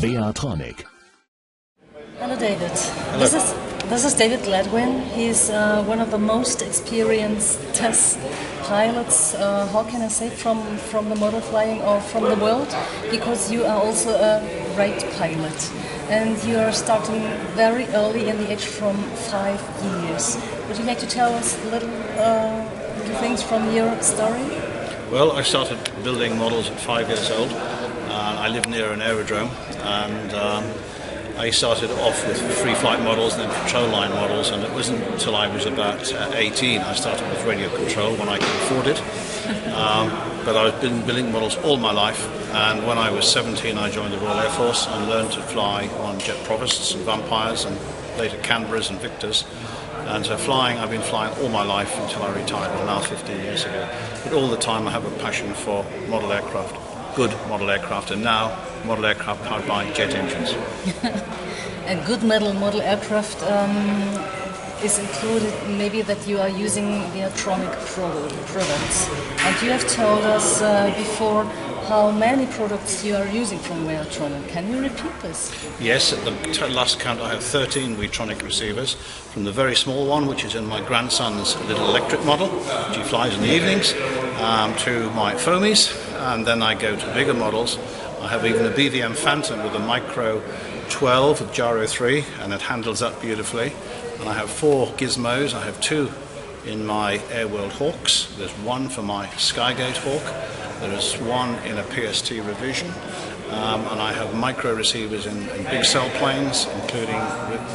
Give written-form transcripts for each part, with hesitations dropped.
weatronic. Hello, David. Hello. This is David Gladwin. He's one of the most experienced test pilots. How can I say from the model flying or from the world? Because you are also a raid pilot, and you are starting very early in the age from 5 years. Would you like to tell us a little things from your story? Well, I started building models at 5 years old. I live near an aerodrome, and I started off with free flight models, then control line models, and it wasn't until I was about 18 I started with radio control when I could afford it. But I've been building models all my life, and when I was 17 I joined the Royal Air Force and learned to fly on jet provosts and Vampires and later Canberras and Victors. And so I've been flying all my life until I retired, well, now 15 years ago. But all the time I have a passion for model aircraft, good model aircraft, and now model aircraft powered by jet engines. A good model aircraft is included maybe that you are using weatronic products. And you have told us before how many products you are using from weatronic. Can you repeat this? Yes, at the last count I have 13 weatronic receivers, from the very small one, which is in my grandson's little electric model, which he flies in the evenings, to my foamies, and then I go to bigger models. I have even a BVM Phantom with a micro 12 with gyro 3, and it handles up beautifully. And I have 4 gizmos. I have 2 in my Airworld Hawks. There's 1 for my Skygate Hawk. There is 1 in a PST revision. And I have micro receivers in big cell planes, including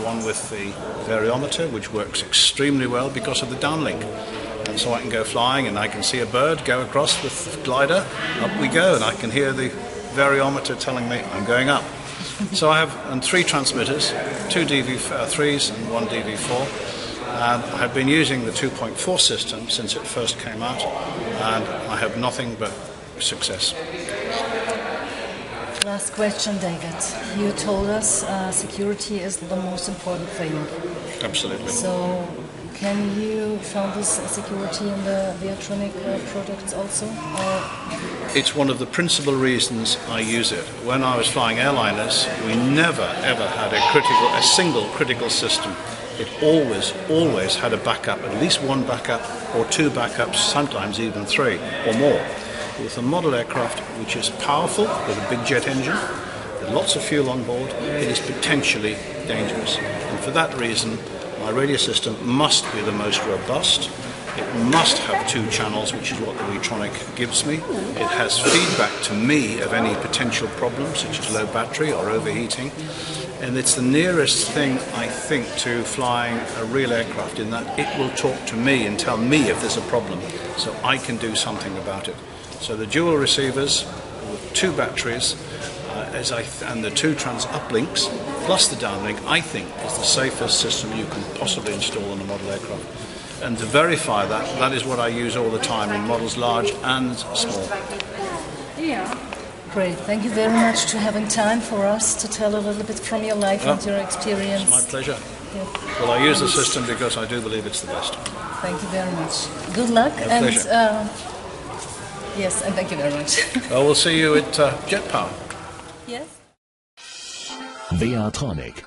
one with the variometer, which works extremely well because of the downlink. And so I can go flying and I can see a bird go across with the glider, up we go, and I can hear the variometer telling me I'm going up. So I have 3 transmitters, 2 DV3s and 1 DV4. And I have been using the 2.4 system since it first came out, and I have nothing but success. Last question, David. You told us security is the most important thing. Absolutely. So can you find this security in the weatronic products also? Or? It's one of the principal reasons I use it. When I was flying airliners, we never ever had a single critical system. It always had a backup, at least 1 backup or 2 backups, sometimes even 3 or more. With a model aircraft which is powerful, with a big jet engine, with lots of fuel on board, it is potentially dangerous. And for that reason, my radio system must be the most robust. It must have 2 channels, which is what the weatronic gives me. It has feedback to me of any potential problems, such as low battery or overheating. And it's the nearest thing, I think, to flying a real aircraft, in that it will talk to me and tell me if there's a problem, so I can do something about it. So the dual receivers with 2 batteries and the 2 trans uplinks plus the downlink, I think, is the safest system you can possibly install on a model aircraft. And to verify that, that is what I use all the time in models large and small. Yeah. Great. Thank you very much for having time for us to tell a little bit from your life and your experience. It's my pleasure. Yeah. Well, I use the system because I do believe it's the best. Thank you very much. Good luck. My and pleasure. Yes, and thank you very much. Well, we'll see you at Jet Power. Yes. Weatronic.